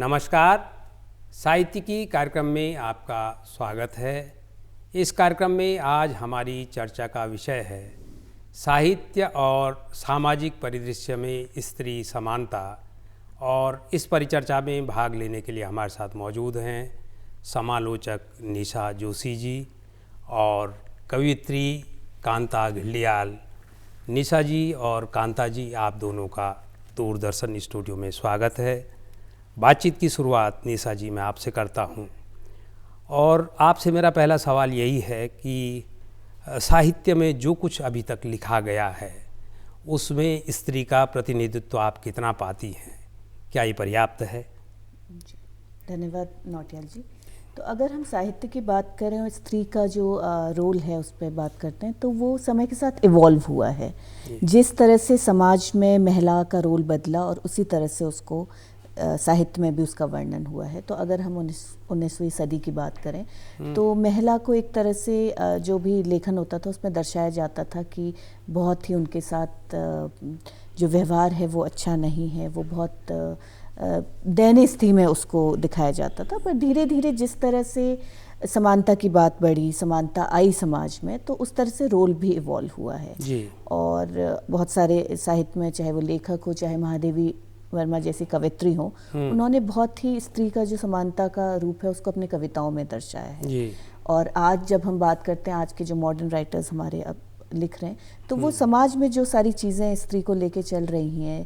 नमस्कार। साहित्यिकी कार्यक्रम में आपका स्वागत है। इस कार्यक्रम में आज हमारी चर्चा का विषय है साहित्य और सामाजिक परिदृश्य में स्त्री समानता। और इस परिचर्चा में भाग लेने के लिए हमारे साथ मौजूद हैं समालोचक निशा जोशी जी और कवियत्री कांता घिल्डियाल। निशा जी और कांता जी, आप दोनों का दूरदर्शन स्टूडियो में स्वागत है। बातचीत की शुरुआत निशा जी मैं आपसे करता हूं और आपसे मेरा पहला सवाल यही है कि साहित्य में जो कुछ अभी तक लिखा गया है उसमें स्त्री का प्रतिनिधित्व आप कितना पाती हैं? क्या ये पर्याप्त है? धन्यवाद नौटियाल जी। तो अगर हम साहित्य की बात करें और स्त्री का जो रोल है उस पर बात करते हैं तो वो समय के साथ इवॉल्व हुआ है। जिस तरह से समाज में महिला का रोल बदला और उसी तरह से उसको साहित्य में भी उसका वर्णन हुआ है। तो अगर हम 19वीं सदी की बात करें तो महिला को एक तरह से जो भी लेखन होता था उसमें दर्शाया जाता था कि बहुत ही उनके साथ जो व्यवहार है वो अच्छा नहीं है, वो बहुत दयनीय स्थिति में उसको दिखाया जाता था। पर धीरे धीरे जिस तरह से समानता की बात बढ़ी, समानता आई समाज में, तो उस तरह से रोल भी इवॉल्व हुआ है जी। और बहुत सारे साहित्य में, चाहे वो लेखक हो, चाहे महादेवी वर्मा जैसी कवित्री हो, उन्होंने बहुत ही स्त्री का जो समानता का रूप है उसको अपनी कविताओं में दर्शाया है जी। और आज जब हम बात करते हैं, आज के जो मॉडर्न राइटर्स हमारे अब लिख रहे हैं, तो वो समाज में जो सारी चीज़ें स्त्री को लेके चल रही हैं,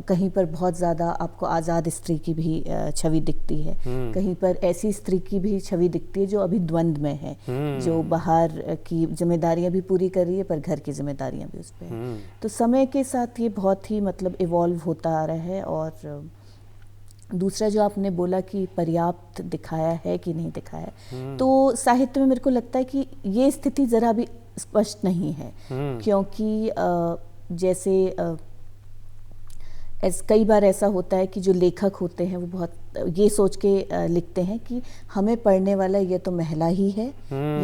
कहीं पर बहुत ज़्यादा आपको आज़ाद स्त्री की भी छवि दिखती है, कहीं पर ऐसी स्त्री की भी छवि दिखती है जो अभी द्वंद्व में है, जो बाहर की जिम्मेदारियां भी पूरी कर रही है पर घर की जिम्मेदारियां भी उस पर है। तो समय के साथ ये बहुत ही इवॉल्व होता आ रहा है। और दूसरा जो आपने बोला कि पर्याप्त दिखाया है कि नहीं दिखाया है, तो साहित्य में मेरे को लगता है कि ये स्थिति ज़रा भी स्पष्ट नहीं है, क्योंकि जैसे कई बार ऐसा होता है कि जो लेखक होते हैं वो बहुत ये सोच के लिखते हैं कि हमें पढ़ने वाला ये तो महिला ही है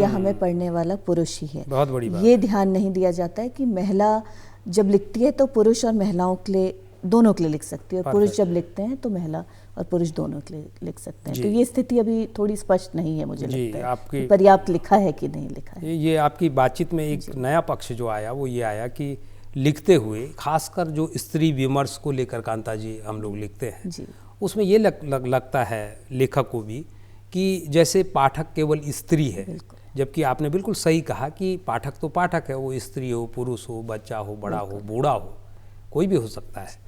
या हमें पढ़ने वाला पुरुष ही है। बहुत बड़ी बात। ये ध्यान नहीं दिया जाता है कि महिला जब लिखती है तो पुरुष और महिलाओं के लिए, दोनों के लिए लिख सकती है, और पुरुष जब लिखते हैं तो महिला और पुरुष दोनों के लिए लिख सकते हैं। तो ये स्थिति अभी थोड़ी स्पष्ट नहीं है, मुझे लगता है आपकी पर्याप्त लिखा है कि नहीं लिखा है। ये आपकी बातचीत में एक नया पक्ष जो आया वो ये आया कि लिखते हुए, खासकर जो स्त्री विमर्श को लेकर कांता जी हम लोग लिखते हैं जी। उसमें ये लगता है लेखक को भी कि जैसे पाठक केवल स्त्री है, जबकि आपने बिल्कुल सही कहा कि पाठक तो पाठक है, वो स्त्री हो, पुरुष हो, बच्चा हो, बड़ा हो, बूढ़ा हो, कोई भी हो सकता है।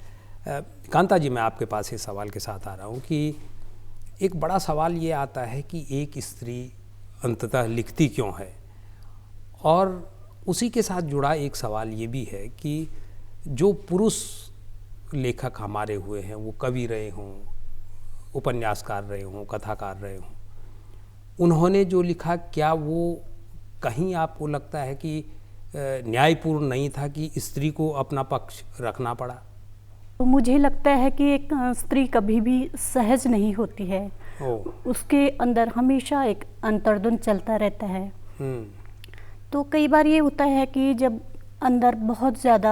कांता जी, मैं आपके पास इस सवाल के साथ आ रहा हूँ कि एक बड़ा सवाल ये आता है कि एक स्त्री अंततः लिखती क्यों है, और उसी के साथ जुड़ा एक सवाल ये भी है कि जो पुरुष लेखक हमारे हुए हैं, वो कवि रहे हों, उपन्यासकार रहे हों, कथाकार रहे हों, उन्होंने जो लिखा, क्या वो कहीं आपको लगता है कि न्यायपूर्ण नहीं था कि स्त्री को अपना पक्ष रखना पड़ा? तो मुझे लगता है कि एक स्त्री कभी भी सहज नहीं होती है, उसके अंदर हमेशा एक अंतर्द्वंद चलता रहता है। तो कई बार ये होता है कि जब अंदर बहुत ज़्यादा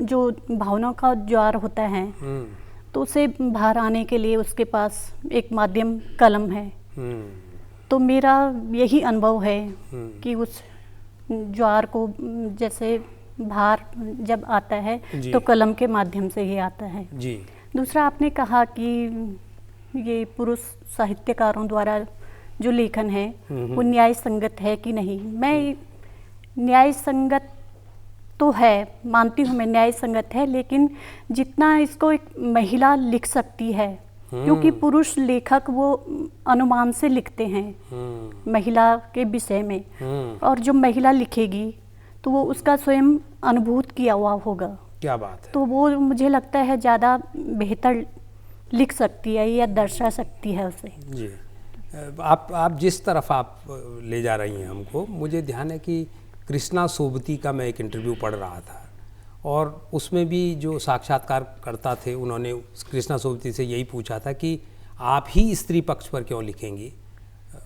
जो भावनाओं का ज्वार होता है तो उसे बाहर आने के लिए उसके पास एक माध्यम कलम है। तो मेरा यही अनुभव है कि उस ज्वार को जैसे बाहर जब आता है तो कलम के माध्यम से ही आता है जी। दूसरा, आपने कहा कि ये पुरुष साहित्यकारों द्वारा जो लेखन है वो न्याय संगत है कि नहीं। मैं न्याय संगत तो है, मानती हूँ मैं, न्याय संगत है, लेकिन जितना इसको एक महिला लिख सकती है, क्योंकि पुरुष लेखक वो अनुमान से लिखते हैं महिला के विषय में, और जो महिला लिखेगी तो वो उसका स्वयं अनुभूत किया हुआ होगा। क्या बात है। तो वो मुझे लगता है ज़्यादा बेहतर लिख सकती है या दर्शा सकती है उसे जी। आप जिस तरफ आप ले जा रही हैं हमको, मुझे ध्यान है कि कृष्णा सोबती का मैं एक इंटरव्यू पढ़ रहा था और उसमें भी जो साक्षात्कारकर्ता थे उन्होंने कृष्णा सोबती से यही पूछा था कि आप ही स्त्री पक्ष पर क्यों लिखेंगी,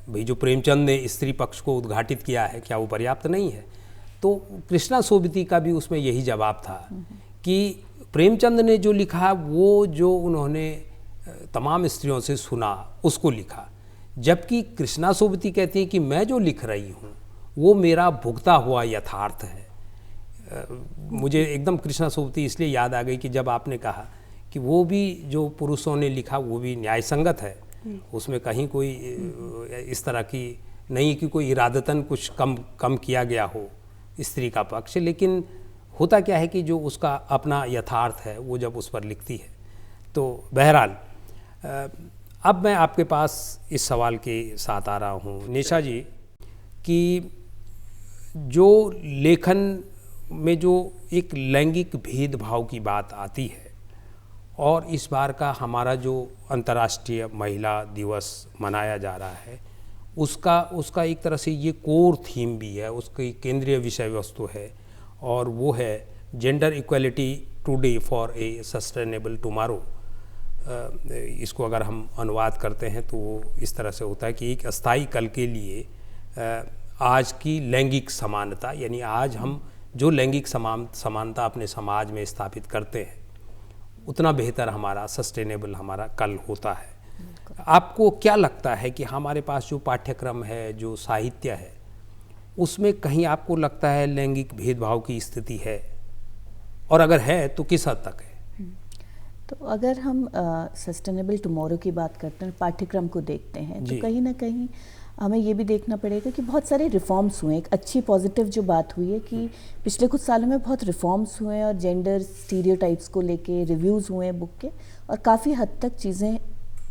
भाई जो प्रेमचंद ने स्त्री पक्ष को उद्घाटित किया है क्या वो पर्याप्त नहीं है? तो कृष्णा सोबती का भी उसमें यही जवाब था कि प्रेमचंद ने जो लिखा वो जो उन्होंने तमाम स्त्रियों से सुना, उसको लिखा। जबकि कृष्णा सोबती कहती हैं कि मैं जो लिख रही हूँ वो मेरा भुगता हुआ यथार्थ है। मुझे एकदम कृष्णा सोबती इसलिए याद आ गई कि जब आपने कहा कि वो भी जो पुरुषों ने लिखा वो भी न्याय संगत है, उसमें कहीं कोई इस तरह की नहीं कि कोई इरादतन कुछ कम किया गया हो स्त्री का पक्ष, लेकिन होता क्या है कि जो उसका अपना यथार्थ है वो जब उस पर लिखती है। तो बहरहाल अब मैं आपके पास इस सवाल के साथ आ रहा हूँ निशा जी कि जो लेखन में जो एक लैंगिक भेदभाव की बात आती है और इस बार का हमारा जो अंतर्राष्ट्रीय महिला दिवस मनाया जा रहा है उसका एक तरह से ये कोर थीम भी है, उसकी केंद्रीय विषय वस्तु है और वो है gender equality today for a sustainable tomorrow. इसको अगर हम अनुवाद करते हैं तो वो इस तरह से होता है कि एक अस्थायी कल के लिए आज की लैंगिक समानता, यानी आज हम जो लैंगिक समानता अपने समाज में स्थापित करते हैं उतना बेहतर हमारा सस्टेनेबल हमारा कल होता है। आपको क्या लगता है कि हमारे पास जो पाठ्यक्रम है, जो साहित्य है, उसमें कहीं आपको लगता है लैंगिक भेदभाव की स्थिति है, और अगर है तो किस हद तक है? तो अगर हम सस्टेनेबल टुमारो की बात करते हैं, पाठ्यक्रम को देखते हैं, तो कहीं ना कहीं हमें ये भी देखना पड़ेगा कि बहुत सारे रिफॉर्म्स हुए। एक अच्छी पॉजिटिव जो बात हुई है कि पिछले कुछ सालों में बहुत रिफॉर्म्स हुए और जेंडर स्टीरियोटाइप्स को लेके रिव्यूज़ हुए हैं बुक के, और काफ़ी हद तक चीज़ें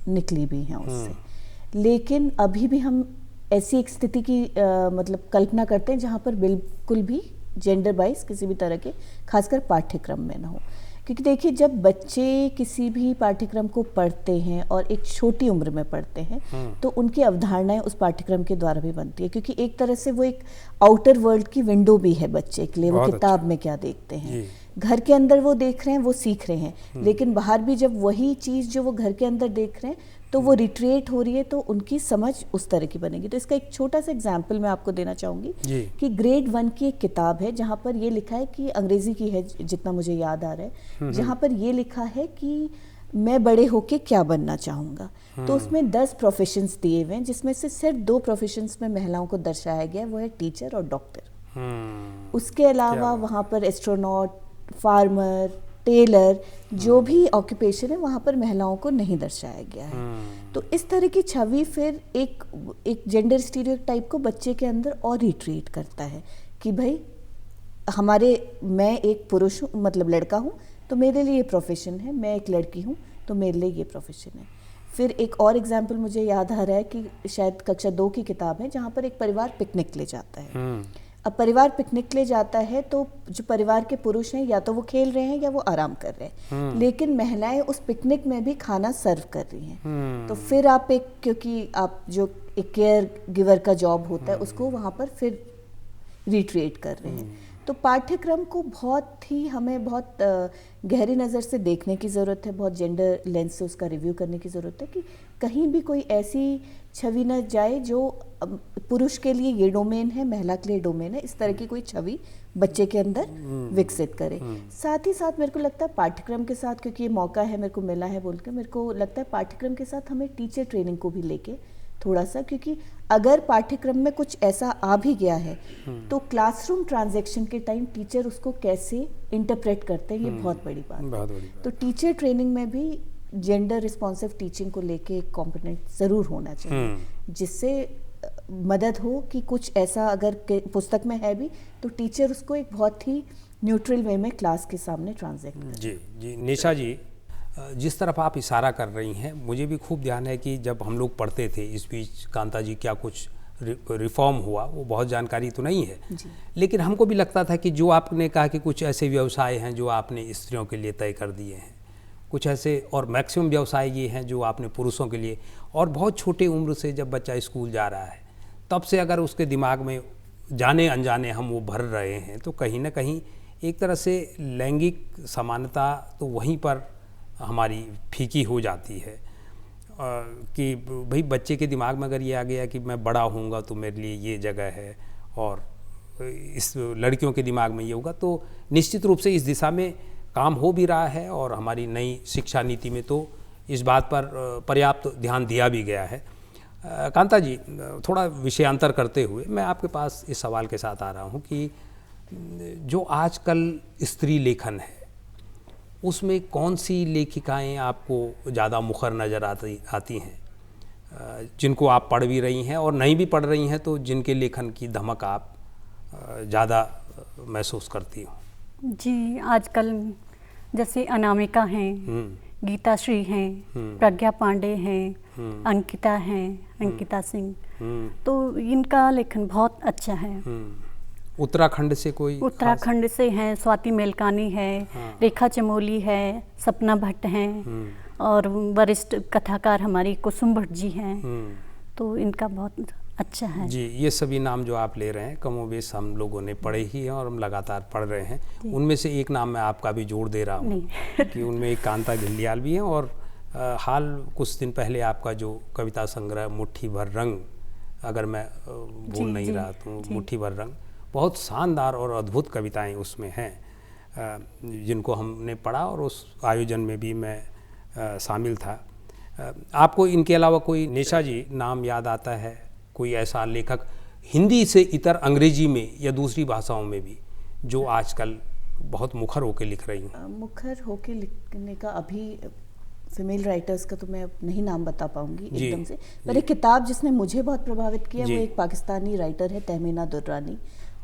निकली भी हैं उससे। लेकिन अभी भी हम ऐसी एक स्थिति की मतलब कल्पना करते हैं जहाँ पर बिल्कुल भी जेंडर वाइज किसी भी तरह के खासकर पाठ्यक्रम में ना हो। क्योंकि देखिए, जब बच्चे किसी भी पाठ्यक्रम को पढ़ते हैं और एक छोटी उम्र में पढ़ते हैं तो उनकी अवधारणाएं उस पाठ्यक्रम के द्वारा भी बनती है, क्योंकि एक तरह से वो एक आउटर वर्ल्ड की विंडो भी है बच्चे के लिए। वो किताब में क्या देखते हैं, घर के अंदर वो देख रहे हैं, वो सीख रहे हैं, लेकिन बाहर भी जब वही चीज़ जो वो घर के अंदर देख रहे हैं तो वो रिट्रेट हो रही है, तो उनकी समझ उस तरह की बनेगी। तो इसका एक छोटा सा एग्जाम्पल मैं आपको देना चाहूँगी कि ग्रेड 1 की एक किताब है जहाँ पर ये लिखा है कि अंग्रेजी की है जितना मुझे याद आ रहा है, जहाँ पर ये लिखा है कि मैं बड़े होके क्या बनना चाहूँगा। तो उसमें 10 प्रोफेशंस दिए हुए हैं, जिसमें से सिर्फ 2 प्रोफेशंस में महिलाओं को दर्शाया गया, वो है टीचर और डॉक्टर। उसके अलावा वहाँ पर एस्ट्रोनॉट, फार्मर, टेलर, जो भी ऑक्यूपेशन है वहाँ पर महिलाओं को नहीं दर्शाया गया है। तो इस तरह की छवि फिर एक जेंडर स्टीरियोटाइप को बच्चे के अंदर और रिट्रीट करता है कि भाई मैं एक पुरुष हूँ, मतलब लड़का हूँ, तो मेरे लिए ये प्रोफेशन है, मैं एक लड़की हूँ तो मेरे लिए ये प्रोफेशन है। फिर एक और एग्जाम्पल मुझे याद आ रहा है कि शायद कक्षा 2 की किताब है जहाँ पर एक परिवार पिकनिक ले जाता है। अब परिवार पिकनिक ले जाता है तो जो परिवार के पुरुष हैं या तो वो खेल रहे हैं या वो आराम कर रहे हैं, लेकिन महिलाएं उस पिकनिक में भी खाना सर्व कर रही हैं। तो फिर आप क्योंकि आप जो एक केयर गिवर का जॉब होता है उसको वहाँ पर फिर रिट्रीट कर रहे हैं। तो पाठ्यक्रम को हमें बहुत गहरी नज़र से देखने की ज़रूरत है, बहुत जेंडर लेंस से उसका रिव्यू करने की ज़रूरत है कि कहीं भी कोई ऐसी छवि न जाए जो पुरुष के लिए ये डोमेन है, महिला के लिए डोमेन है, इस तरह की कोई छवि बच्चे के अंदर विकसित करे। साथ ही साथ मेरे को लगता है पाठ्यक्रम के साथ, क्योंकि ये मौका है मेरे को मिला है बोल के, मेरे को लगता है पाठ्यक्रम के साथ हमें टीचर ट्रेनिंग को भी लेके थोड़ा सा, क्योंकि अगर पाठ्यक्रम में कुछ ऐसा आ भी गया है तो क्लासरूम ट्रांजैक्शन के टाइम टीचर उसको कैसे इंटरप्रेट करते हैं, ये बहुत बड़ी बात है। तो टीचर ट्रेनिंग में भी जेंडर रिस्पॉन्सिव टीचिंग को लेके एक कॉम्पोनेंट ज़रूर होना चाहिए, जिससे मदद हो कि कुछ ऐसा अगर पुस्तक में है भी तो टीचर उसको एक बहुत ही न्यूट्रल वे में क्लास के सामने ट्रांसलेट करे। जी निशा जी, जिस तरफ आप इशारा कर रही हैं मुझे भी खूब ध्यान है कि जब हम लोग पढ़ते थे इस बीच कांता जी क्या कुछ रिफॉर्म हुआ, वो बहुत जानकारी तो नहीं है, लेकिन हमको भी लगता था कि जो आपने कहा कि कुछ ऐसे व्यवसाय हैं जो आपने स्त्रियों के लिए तय कर दिए हैं, कुछ ऐसे और मैक्सिमम व्यवसाय ये हैं जो आपने पुरुषों के लिए, और बहुत छोटे उम्र से जब बच्चा स्कूल जा रहा है तब से अगर उसके दिमाग में जाने अनजाने हम वो भर रहे हैं तो कहीं ना कहीं एक तरह से लैंगिक समानता तो वहीं पर हमारी फीकी हो जाती है कि भाई बच्चे के दिमाग में अगर ये आ गया कि मैं बड़ा होऊंगा तो मेरे लिए ये जगह है, और इस लड़कियों के दिमाग में ये होगा, तो निश्चित रूप से इस दिशा में काम हो भी रहा है। और हमारी नई शिक्षा नीति में तो इस बात पर पर्याप्त ध्यान दिया भी गया है। कांता जी, थोड़ा विषयांतर करते हुए मैं आपके पास इस सवाल के साथ आ रहा हूँ कि जो आजकल स्त्री लेखन है उसमें कौन सी लेखिकाएं आपको ज़्यादा मुखर नज़र आती हैं, जिनको आप पढ़ भी रही हैं और नहीं भी पढ़ रही हैं तो जिनके लेखन की धमक आप ज़्यादा महसूस करती हो? जी, आजकल जैसे अनामिका हैं, गीता श्री हैं, प्रज्ञा पांडे हैं, अंकिता हैं, अंकिता सिंह, तो इनका लेखन बहुत अच्छा है। उत्तराखंड से कोई? उत्तराखंड से हैं, स्वाति मेलकानी है, हाँ। रेखा चमोली है, सपना भट्ट हैं, और वरिष्ठ कथाकार हमारी कुसुम भट्ट जी हैं, तो इनका बहुत अच्छा है। जी, ये सभी नाम जो आप ले रहे हैं कमोबेश हम लोगों ने पढ़े ही हैं और हम लगातार पढ़ रहे हैं। उनमें से एक नाम मैं आपका भी जोड़ दे रहा हूँ कि उनमें एक कांता घिल्डियाल भी हैं, और हाल कुछ दिन पहले आपका जो कविता संग्रह मुट्ठी भर रंग, अगर मैं भूल नहीं रहा तो मुट्ठी भर रंग, बहुत शानदार और अद्भुत कविताएं उसमें हैं, जिनको हमने पढ़ा और उस आयोजन में भी मैं शामिल था। आपको इनके अलावा कोई निशा जी नाम याद आता है, कोई ऐसा लेखक हिंदी से इतर अंग्रेजी में या दूसरी भाषाओं में भी जो आजकल बहुत मुखर होकर लिख रही हैं? मुखर होकर लिखने का अभी फीमेल राइटर्स का तो मैं नहीं नाम बता पाऊंगी एकदम से, पर एक किताब जिसने मुझे बहुत प्रभावित किया वो एक पाकिस्तानी राइटर है तहमीना दुर्रानी,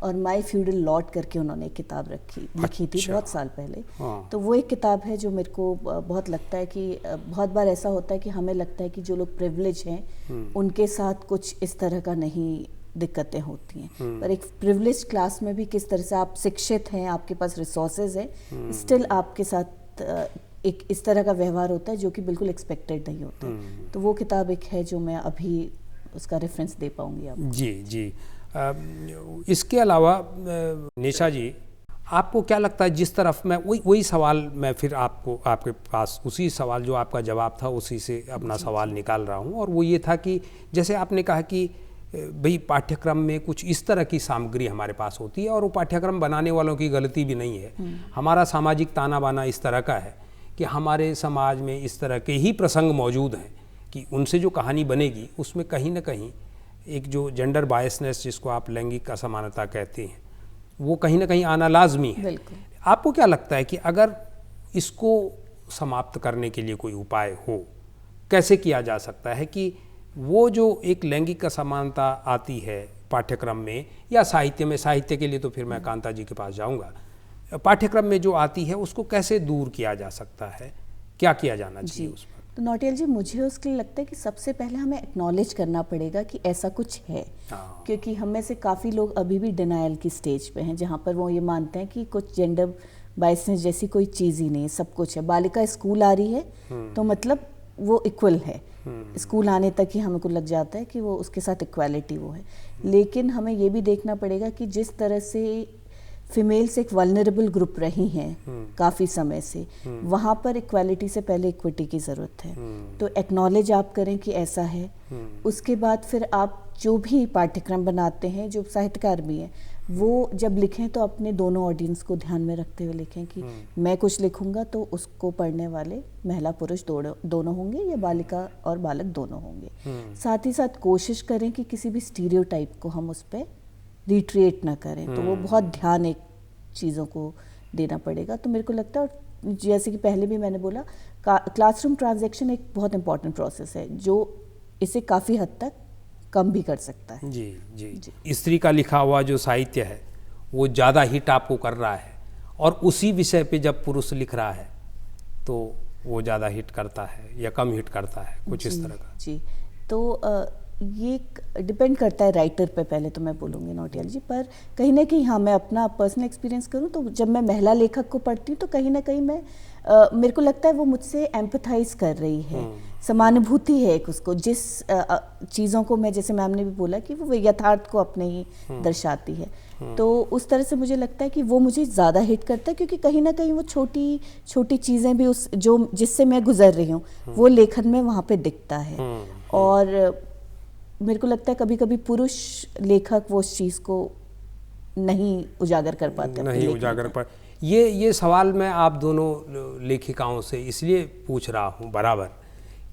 और माई फ्यूडल लॉर्ड करके उन्होंने एक किताब लिखी थी बहुत साल पहले। तो वो एक किताब है जो मेरे को बहुत लगता है कि बहुत बार ऐसा होता है कि हमें लगता है कि जो लोग प्रिविलेज हैं उनके साथ कुछ इस तरह का नहीं दिक्कतें होती हैं, पर एक प्रिविलेज क्लास में भी किस तरह से आप शिक्षित हैं, आपके पास रिसोर्सेज है, स्टिल आपके साथ एक इस तरह का व्यवहार होता है जो कि बिल्कुल एक्सपेक्टेड नहीं होता। तो वो किताब एक है जो मैं अभी उसका रेफरेंस दे पाऊंगी आपको। जी जी। इसके अलावा निशा जी, आपको क्या लगता है, जिस तरफ मैं वही सवाल मैं फिर आपके पास उसी सवाल जो आपका जवाब था उसी से अपना सवाल निकाल रहा हूँ, और वो ये था कि जैसे आपने कहा कि भाई पाठ्यक्रम में कुछ इस तरह की सामग्री हमारे पास होती है और वो पाठ्यक्रम बनाने वालों की गलती भी नहीं है। हमारा सामाजिक ताना बाना इस तरह का है कि हमारे समाज में इस तरह के ही प्रसंग मौजूद हैं कि उनसे जो कहानी बनेगी उसमें कहीं ना कहीं एक जो जेंडर बायसनेस, जिसको आप लैंगिक असमानता कहते हैं, वो कहीं ना कहीं आना लाजमी है। आपको क्या लगता है कि अगर इसको समाप्त करने के लिए कोई उपाय हो, कैसे किया जा सकता है कि वो जो एक लैंगिक असमानता आती है पाठ्यक्रम में या साहित्य में, साहित्य के लिए तो फिर मैं कांता जी के पास जाऊंगा, पाठ्यक्रम में जो आती है उसको कैसे दूर किया जा सकता है, क्या किया जाना चाहिए उस पर? तो नौटियाल जी, मुझे उसके लिए लगता है कि सबसे पहले हमें एक्नॉलेज करना पड़ेगा कि ऐसा कुछ है, क्योंकि हम में से काफ़ी लोग अभी भी डिनायल की स्टेज पे हैं जहाँ पर वो ये मानते हैं कि कुछ जेंडर बायसनेस जैसी कोई चीज़ ही नहीं है, सब कुछ है। बालिका स्कूल आ रही है तो मतलब वो इक्वल है, स्कूल आने तक ही हमको लग जाता है कि वो उसके साथ इक्वालिटी वो है। लेकिन हमें ये भी देखना पड़ेगा कि जिस तरह से फीमेल्स एक वल्नरेबल ग्रुप रही हैं काफ़ी समय से, वहाँ पर इक्वालिटी से पहले इक्विटी की ज़रूरत है। तो एक्नॉलेज आप करें कि ऐसा है, उसके बाद फिर आप जो भी पाठ्यक्रम बनाते हैं, जो साहित्यकार भी हैं, वो जब लिखें तो अपने दोनों ऑडियंस को ध्यान में रखते हुए लिखें कि मैं कुछ लिखूंगा तो उसको पढ़ने वाले महिला पुरुष दोनों होंगे या बालिका और बालक दोनों होंगे। साथ ही साथ कोशिश करें कि किसी भी स्टीरियोटाइप को हम उस पर रिट्रिएट ना करें, तो वो बहुत ध्यान एक चीज़ों को देना पड़ेगा। तो मेरे को लगता है, जैसे कि पहले भी मैंने बोला, क्लासरूम ट्रांजैक्शन एक बहुत इंपॉर्टेंट प्रोसेस है जो इसे काफ़ी हद तक कम भी कर सकता है। जी जी, जी। स्त्री का लिखा हुआ जो साहित्य है वो ज़्यादा हिट आपको कर रहा है, और उसी विषय पे जब पुरुष लिख रहा है तो वो ज़्यादा हिट करता है या कम हिट करता है, कुछ इस तरह का? जी, तो ये डिपेंड करता है राइटर पे, पहले तो मैं बोलूँगी नौटियाल जी, पर कहीं ना कहीं हाँ, मैं अपना पर्सनल एक्सपीरियंस करूँ तो जब मैं महिला लेखक को पढ़ती हूँ तो कहीं ना कहीं मैं मेरे को लगता है वो मुझसे एम्पथाइज कर रही है, समानुभूति है एक उसको, जिस चीज़ों को मैं, जैसे मैम ने भी बोला कि वो यथार्थ को अपने ही दर्शाती है, तो उस तरह से मुझे लगता है कि वो मुझे ज़्यादा हिट करता है, क्योंकि कहीं ना कहीं वो छोटी छोटी चीज़ें भी उस जो जिससे मैं गुजर रही हूँ वो लेखन में वहाँ पे दिखता है। और मेरे को लगता है कभी कभी पुरुष लेखक वो उस चीज़ को नहीं उजागर कर पाते, नहीं उजागर पर। ये सवाल मैं आप दोनों लेखिकाओं से इसलिए पूछ रहा हूँ बराबर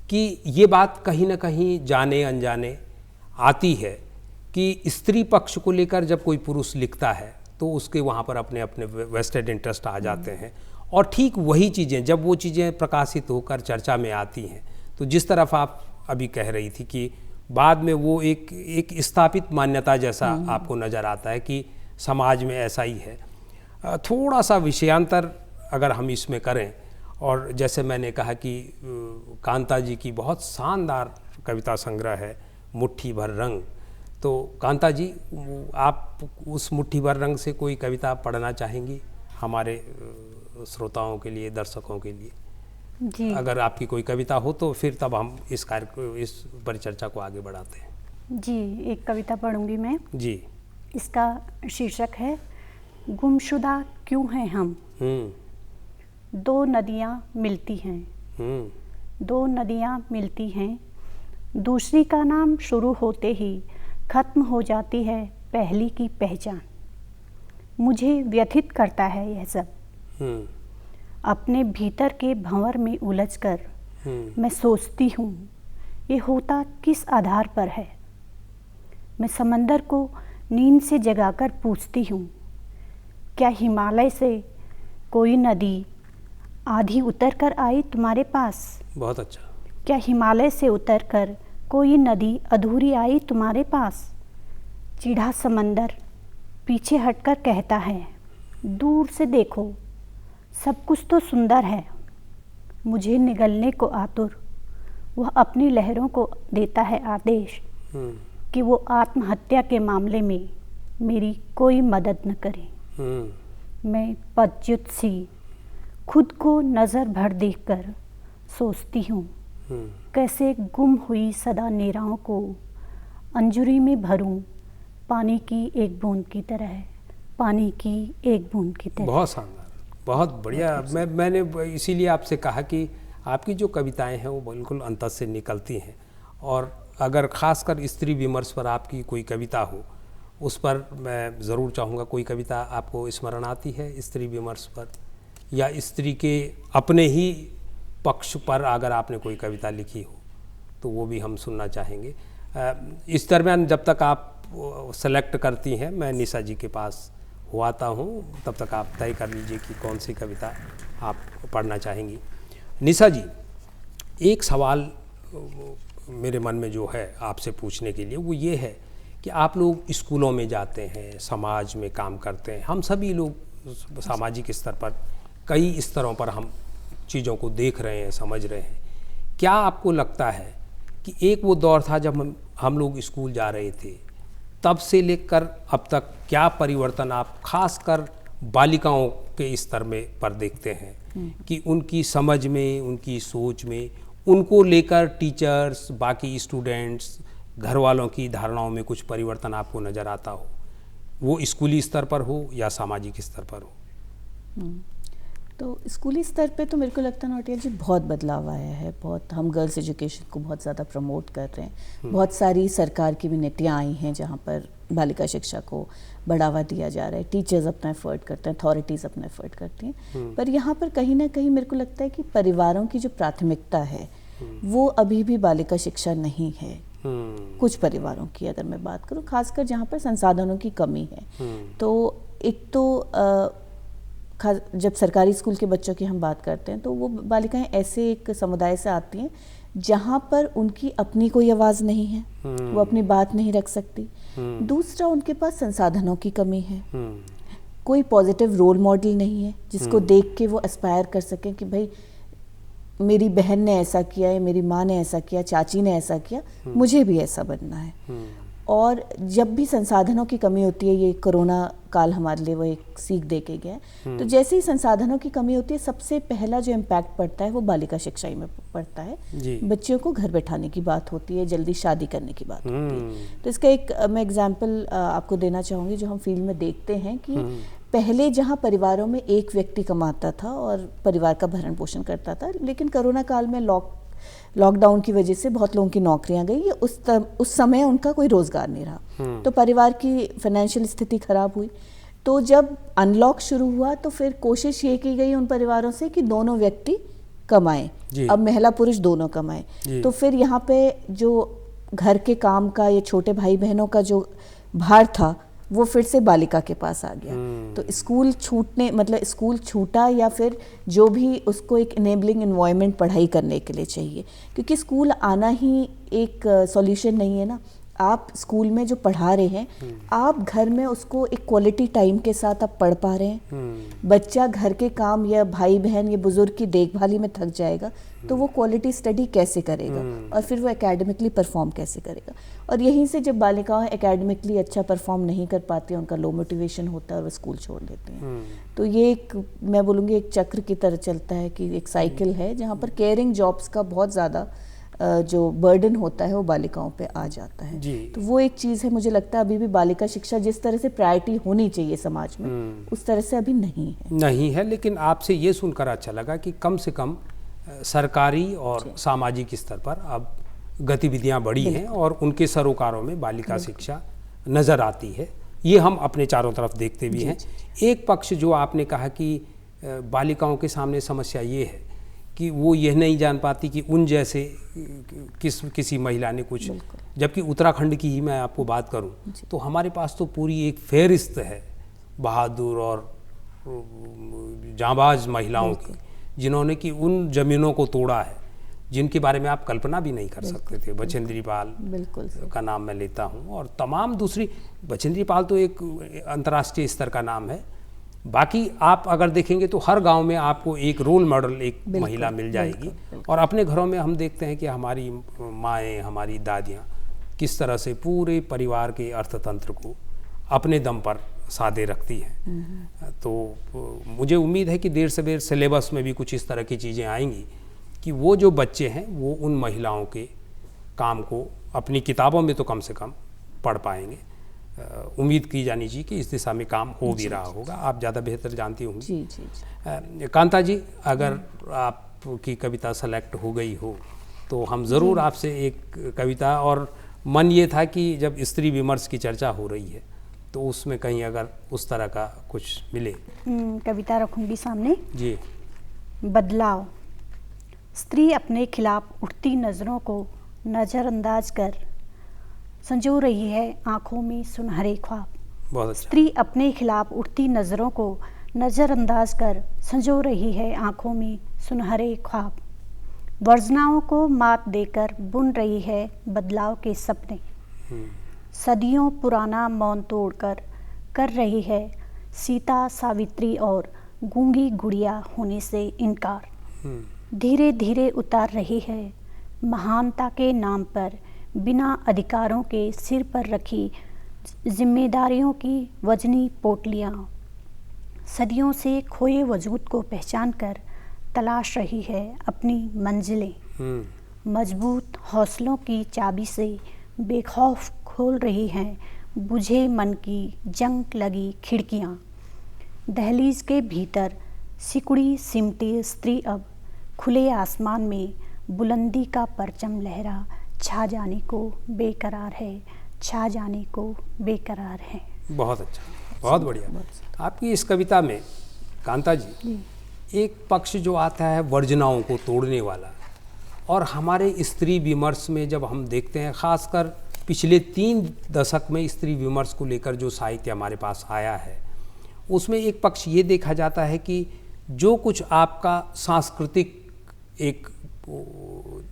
कि ये बात कहीं ना कहीं जाने अनजाने आती है कि स्त्री पक्ष को लेकर जब कोई पुरुष लिखता है तो उसके वहाँ पर अपने अपने वेस्टेड इंटरेस्ट आ जाते हैं, और ठीक वही चीज़ें जब वो चीज़ें प्रकाशित होकर चर्चा में आती हैं तो जिस तरफ आप अभी कह रही थी कि बाद में वो एक स्थापित मान्यता जैसा आपको नज़र आता है कि समाज में ऐसा ही है। थोड़ा सा विषयांतर अगर हम इसमें करें, और जैसे मैंने कहा कि कांता जी की बहुत शानदार कविता संग्रह है मुट्ठी भर रंग, तो कांता जी आप उस मुट्ठी भर रंग से कोई कविता पढ़ना चाहेंगी हमारे श्रोताओं के लिए, दर्शकों के लिए? जी, अगर आपकी कोई कविता हो तो फिर तब हम इस परिचर्चा को आगे बढ़ाते हैं। जी, एक कविता पढ़ूंगी मैं जी। इसका शीर्षक है गुमशुदा क्यों हैं हम। दो नदियाँ मिलती हैं, दो नदियाँ मिलती हैं, दूसरी का नाम शुरू होते ही खत्म हो जाती है पहली की पहचान। मुझे व्यथित करता है यह सब, अपने भीतर के भंवर में उलझकर मैं सोचती हूँ ये होता किस आधार पर है। मैं समंदर को नींद से जगाकर पूछती हूँ क्या हिमालय से कोई नदी आधी उतर कर आई तुम्हारे पास? बहुत अच्छा। क्या हिमालय से उतरकर कोई नदी अधूरी आई तुम्हारे पास? चिढ़ा समंदर पीछे हटकर कहता है दूर से देखो सब कुछ तो सुंदर है। मुझे निगलने को आतुर वह अपनी लहरों को देता है आदेश कि वो आत्महत्या के मामले में मेरी कोई मदद न करे। मैं पदच्युत सी खुद को नज़र भर देखकर सोचती हूँ कैसे गुम हुई सदा नीराओं को अंजुरी में भरूं पानी की एक बूंद की तरह, पानी की एक बूंद की तरह। बहुत शानदार, बहुत बढ़िया। मैंने इसीलिए आपसे कहा कि आपकी जो कविताएं हैं वो बिल्कुल अंतर से निकलती हैं, और अगर ख़ासकर स्त्री विमर्श पर आपकी कोई कविता हो उस पर मैं ज़रूर चाहूँगा। कोई कविता आपको स्मरण आती है स्त्री विमर्श पर, या स्त्री के अपने ही पक्ष पर अगर आपने कोई कविता लिखी हो तो वो भी हम सुनना चाहेंगे। इस दरमियान जब तक आप सेलेक्ट करती हैं मैं निशा जी के पास हो आता हूँ, तब तक आप तय कर लीजिए कि कौन सी कविता आप पढ़ना चाहेंगी। निशा जी, एक सवाल मेरे मन में जो है आपसे पूछने के लिए वो ये है कि आप लोग स्कूलों में जाते हैं, समाज में काम करते हैं, हम सभी लोग सामाजिक स्तर पर कई स्तरों पर हम चीज़ों को देख रहे हैं, समझ रहे हैं। क्या आपको लगता है कि एक वो दौर था जब हम लोग स्कूल जा रहे थे, तब से लेकर अब तक क्या परिवर्तन आप खासकर बालिकाओं के स्तर में पर देखते हैं कि उनकी समझ में, उनकी सोच में, उनको लेकर टीचर्स, बाकी स्टूडेंट्स, घर वालों की धारणाओं में कुछ परिवर्तन आपको नज़र आता हो, वो स्कूली स्तर पर हो या सामाजिक स्तर पर हो? तो स्कूली स्तर पे तो मेरे को लगता है नौटियाल जी बहुत बदलाव आया है। बहुत हम गर्ल्स एजुकेशन को बहुत ज़्यादा प्रमोट कर रहे हैं। बहुत सारी सरकार की भी नीतियाँ आई हैं जहाँ पर बालिका शिक्षा को बढ़ावा दिया जा रहा है। टीचर्स अपना एफर्ट करते हैं, अथॉरिटीज़ अपना एफर्ट करती हैं, पर यहाँ पर कहीं ना कहीं मेरे को लगता है कि परिवारों की जो प्राथमिकता है वो अभी भी बालिका शिक्षा नहीं है। कुछ परिवारों की अगर मैं बात करूँ, खासकर जहाँ पर संसाधनों की कमी है। तो एक तो जब सरकारी स्कूल के बच्चों की हम बात करते हैं तो वो बालिकाएं ऐसे एक समुदाय से आती हैं जहाँ पर उनकी अपनी कोई आवाज़ नहीं है, वो अपनी बात नहीं रख सकती। दूसरा, उनके पास संसाधनों की कमी है, कोई पॉजिटिव रोल मॉडल नहीं है जिसको देख के वो एस्पायर कर सकें कि भाई मेरी बहन ने ऐसा किया है, मेरी माँ ने ऐसा किया, चाची ने ऐसा किया, मुझे भी ऐसा बनना है। और जब भी संसाधनों की कमी होती है, ये कोरोना काल हमारे लिए वो एक सीख दे के गया है, तो जैसे ही संसाधनों की कमी होती है सबसे पहला जो इम्पैक्ट पड़ता है वो बालिका शिक्षा में पड़ता है। बच्चियों को घर बैठाने की बात होती है, जल्दी शादी करने की बात होती है। तो इसका एक मैं एग्जाम्पल आपको देना चाहूँगी जो हम फील्ड में देखते हैं कि पहले जहाँ परिवारों में एक व्यक्ति कमाता था और परिवार का भरण पोषण करता था, लेकिन कोरोना काल में लॉकडाउन की वजह से बहुत लोगों की नौकरियां गई, उस समय उनका कोई रोजगार नहीं रहा, तो परिवार की फाइनेंशियल स्थिति खराब हुई। तो जब अनलॉक शुरू हुआ तो फिर कोशिश ये की गई उन परिवारों से कि दोनों व्यक्ति कमाएं, अब महिला पुरुष दोनों कमाएं, तो फिर यहाँ पे जो घर के काम का या छोटे भाई बहनों का जो भार था वो फिर से बालिका के पास आ गया। तो स्कूल छूटने मतलब स्कूल छूटा या फिर जो भी उसको एक इनेबलिंग एनवायरनमेंट पढ़ाई करने के लिए चाहिए, क्योंकि स्कूल आना ही एक सॉल्यूशन नहीं है ना। आप स्कूल में जो पढ़ा रहे हैं आप घर में उसको एक क्वालिटी टाइम के साथ आप पढ़ पा रहे हैं। बच्चा घर के काम या भाई बहन या बुजुर्ग की देखभाली में थक जाएगा तो वो क्वालिटी स्टडी कैसे करेगा और फिर वो एकेडमिकली परफॉर्म कैसे करेगा। और यहीं से जब बालिकाएं एकेडमिकली अच्छा परफॉर्म नहीं कर पाती हैं, उनका लो मोटिवेशन होता है और वो स्कूल छोड़ देते हैं। तो ये एक मैं बोलूँगी एक चक्र की तरह चलता है कि एक साइकिल है जहाँ पर केयरिंग जॉब्स का बहुत ज़्यादा जो बर्डन होता है वो बालिकाओं पे आ जाता है। तो वो एक चीज़ है, मुझे लगता है अभी भी बालिका शिक्षा जिस तरह से प्रायोरिटी होनी चाहिए समाज में उस तरह से अभी नहीं है। लेकिन आपसे ये सुनकर अच्छा लगा कि कम से कम सरकारी और सामाजिक स्तर पर अब गतिविधियां बढ़ी हैं और उनके सरोकारों में बालिका शिक्षा नज़र आती है। ये हम अपने चारों तरफ देखते भी हैं। एक पक्ष जो आपने कहा कि बालिकाओं के सामने समस्या ये है कि वो यह नहीं जान पाती कि उन जैसे किसी महिला ने कुछ, जबकि उत्तराखंड की ही मैं आपको बात करूं तो हमारे पास तो पूरी एक फेहरिस्त है बहादुर और जांबाज महिलाओं की, जिन्होंने कि उन जमीनों को तोड़ा है जिनके बारे में आप कल्पना भी नहीं कर सकते थे। बछेंद्री पाल का नाम मैं लेता हूं और तमाम दूसरी, बछेंद्री पाल तो एक अंतर्राष्ट्रीय स्तर का नाम है। बाकी आप अगर देखेंगे तो हर गांव में आपको एक रोल मॉडल एक महिला मिल जाएगी। और अपने घरों में हम देखते हैं कि हमारी माएँ, हमारी दादियाँ किस तरह से पूरे परिवार के अर्थतंत्र को अपने दम पर साधे रखती हैं। तो मुझे उम्मीद है कि देर से देर सिलेबस में भी कुछ इस तरह की चीज़ें आएंगी कि वो जो बच्चे हैं वो उन महिलाओं के काम को अपनी किताबों में तो कम से कम पढ़ पाएंगे। उम्मीद की जानी चाहिए कि इस दिशा में काम हो भी रहा होगा। आप ज़्यादा बेहतर जानती होंगी। कांता जी, अगर आपकी कविता सेलेक्ट हो गई हो तो हम ज़रूर आपसे एक कविता, और मन ये था कि जब स्त्री विमर्श की चर्चा हो रही है तो उसमें कहीं अगर उस तरह का कुछ मिले। कविता रखूंगी सामने जी। बदलाव। स्त्री अपने खिलाफ उठती नज़रों को नज़रअंदाज कर संजो रही है आँखों में सुनहरे ख्वाब। बहुत अच्छा। स्त्री अपने खिलाफ उठती नज़रों को नज़रअंदाज कर संजो रही है आँखों में सुनहरे ख्वाब। वर्जनाओं को मात देकर बुन रही है बदलाव के सपने। सदियों पुराना मौन तोड़कर कर रही है सीता, सावित्री और गूंगी गुड़िया होने से इनकार। धीरे धीरे उतार रही है महानता के नाम पर बिना अधिकारों के सिर पर रखी जिम्मेदारियों की वजनी पोटलियाँ। सदियों से खोए वजूद को पहचान कर तलाश रही है अपनी मंजिलें। मजबूत हौसलों की चाबी से बेखौफ खोल रही हैं बुझे मन की जंग लगी खिड़कियाँ। दहलीज के भीतर सिकुड़ी सिमटी स्त्री अब खुले आसमान में बुलंदी का परचम लहरा छा जाने को बेकरार है, छा जाने को बेकरार है। बहुत अच्छा, बहुत बढ़िया। आपकी इस कविता में कांता जी एक पक्ष जो आता है वर्जनाओं को तोड़ने वाला, और हमारे स्त्री विमर्श में जब हम देखते हैं खासकर पिछले 3 दशक में स्त्री विमर्श को लेकर जो साहित्य हमारे पास आया है उसमें एक पक्ष ये देखा जाता है कि जो कुछ आपका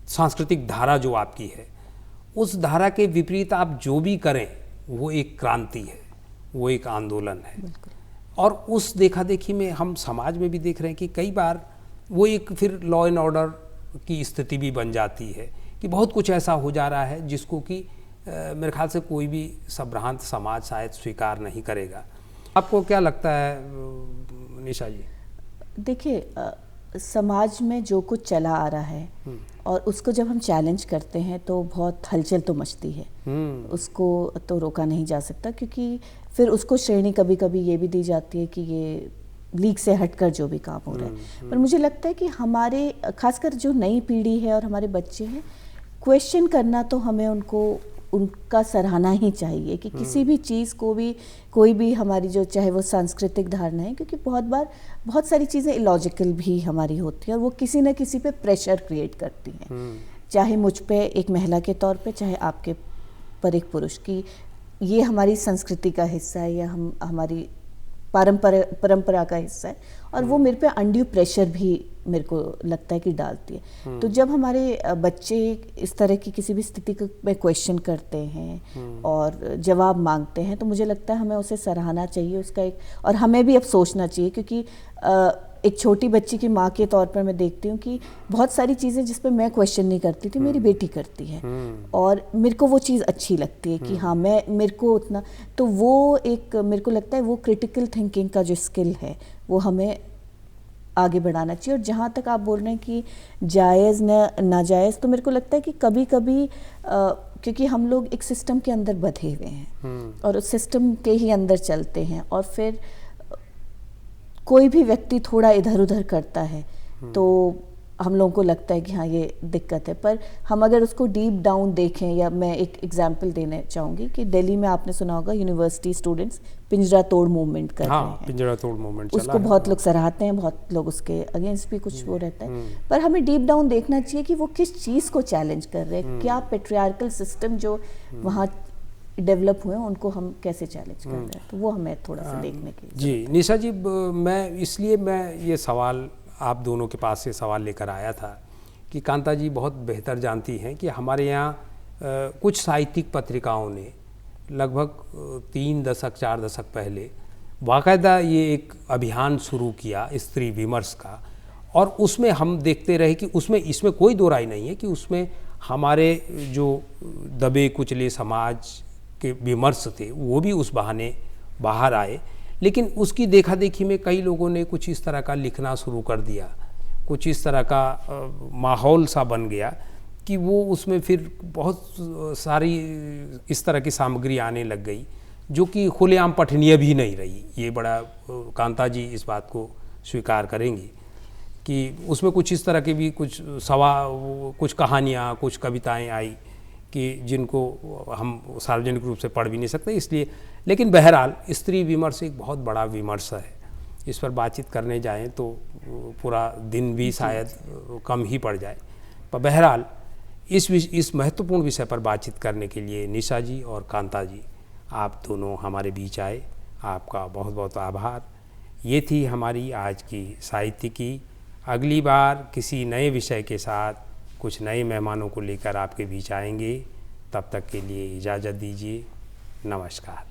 सांस्कृतिक धारा जो आपकी है उस धारा के विपरीत आप जो भी करें वो एक क्रांति है, वो एक आंदोलन है। और उस देखा देखी में हम समाज में भी देख रहे हैं कि कई बार वो एक फिर लॉ एंड ऑर्डर की स्थिति भी बन जाती है कि बहुत कुछ ऐसा हो जा रहा है जिसको कि मेरे ख्याल से कोई भी संभ्रांत समाज शायद स्वीकार नहीं करेगा। आपको क्या लगता है निशा जी? देखिए, समाज में जो कुछ चला आ रहा है और उसको जब हम चैलेंज करते हैं तो बहुत हलचल तो मचती है। उसको तो रोका नहीं जा सकता, क्योंकि फिर उसको श्रेणी कभी कभी ये भी दी जाती है कि ये लीग से हटकर जो भी काम हो रहा है। पर मुझे लगता है कि हमारे खासकर जो नई पीढ़ी है और हमारे बच्चे हैं, क्वेश्चन करना तो हमें उनको उनका सराहना ही चाहिए कि किसी भी चीज़ को भी, कोई भी हमारी जो चाहे वो सांस्कृतिक धारणा है, क्योंकि बहुत बार बहुत सारी चीज़ें इलॉजिकल भी हमारी होती हैं और वो किसी न किसी पे प्रेशर क्रिएट करती हैं, चाहे मुझ पे एक महिला के तौर पे, चाहे आपके पर एक पुरुष की। ये हमारी संस्कृति का हिस्सा है या हमारी परंपरा का हिस्सा है और वो मेरे पे अनड्यू प्रेशर भी मेरे को लगता है कि डालती है। तो जब हमारे बच्चे इस तरह की किसी भी स्थिति में क्वेश्चन करते हैं और जवाब मांगते हैं, तो मुझे लगता है हमें उसे सराहना चाहिए उसका एक, और हमें भी अब सोचना चाहिए, क्योंकि एक छोटी बच्ची की माँ के तौर पर मैं देखती हूँ कि बहुत सारी चीज़ें जिस पे मैं क्वेश्चन नहीं करती थी, मेरी बेटी करती है और मेरे को वो चीज़ अच्छी लगती है कि हाँ मेरे को उतना, तो वो एक मेरे को लगता है वो क्रिटिकल थिंकिंग का जो स्किल है वो हमें आगे बढ़ाना चाहिए। और जहाँ तक आप बोल रहे हैं कि जायज़ नाजायज़, तो मेरे को लगता है कि कभी कभी क्योंकि हम लोग एक सिस्टम के अंदर बंधे हुए हैं और उस सिस्टम के ही अंदर चलते हैं, और फिर कोई भी व्यक्ति थोड़ा इधर उधर करता है तो हम लोगों को लगता है कि हाँ ये दिक्कत है। पर हम अगर उसको डीप डाउन देखें, या मैं एक एग्जांपल देना चाहूँगी कि दिल्ली में आपने सुना होगा यूनिवर्सिटी स्टूडेंट्स पिंजरा तोड़ मूवमेंट कर रहे हैं। पिंजरा तोड़ मूवमेंट उसको बहुत लोग सराहते हैं, बहुत लोग उसके अगेंस्ट भी कुछ वो रहता है, पर हमें डीप डाउन देखना चाहिए कि वो किस चीज़ को चैलेंज कर रहे हैं, क्या पेट्रियार्कल सिस्टम जो वहाँ डेवलप हुए हैं उनको हम कैसे चैलेंज कर रहे हैं, तो वो हमें थोड़ा सा देखने की। जी निशा जी, मैं ये सवाल आप दोनों के पास से सवाल लेकर आया था कि कांता जी बहुत बेहतर जानती हैं कि हमारे यहाँ कुछ साहित्यिक पत्रिकाओं ने लगभग 3 दशक 4 दशक पहले बाकायदा ये एक अभियान शुरू किया स्त्री विमर्श का, और उसमें हम देखते रहे कि इसमें कोई दो राय नहीं है कि उसमें हमारे जो दबे कुचले समाज के विमर्श थे वो भी उस बहाने बाहर आए। लेकिन उसकी देखा देखी में कई लोगों ने कुछ इस तरह का लिखना शुरू कर दिया, कुछ इस तरह का माहौल सा बन गया कि वो उसमें फिर बहुत सारी इस तरह की सामग्री आने लग गई जो कि खुलेआम पठनीय भी नहीं रही। ये बड़ा कांता जी इस बात को स्वीकार करेंगी कि उसमें कुछ इस तरह के भी कुछ कहानियाँ, कुछ कविताएं आई कि जिनको हम सार्वजनिक रूप से पढ़ भी नहीं सकते, इसलिए। लेकिन बहरहाल स्त्री विमर्श एक बहुत बड़ा विमर्श है, इस पर बातचीत करने जाएं तो पूरा दिन भी शायद कम ही पड़ जाए। पर बहरहाल इस महत्वपूर्ण विषय पर बातचीत करने के लिए निशा जी और कांता जी, आप दोनों हमारे बीच आए, आपका बहुत बहुत आभार। ये थी हमारी आज की साहित्यिकी। अगली बार किसी नए विषय के साथ कुछ नए मेहमानों को लेकर आपके बीच आएंगे। तब तक के लिए इजाज़त दीजिए। नमस्कार।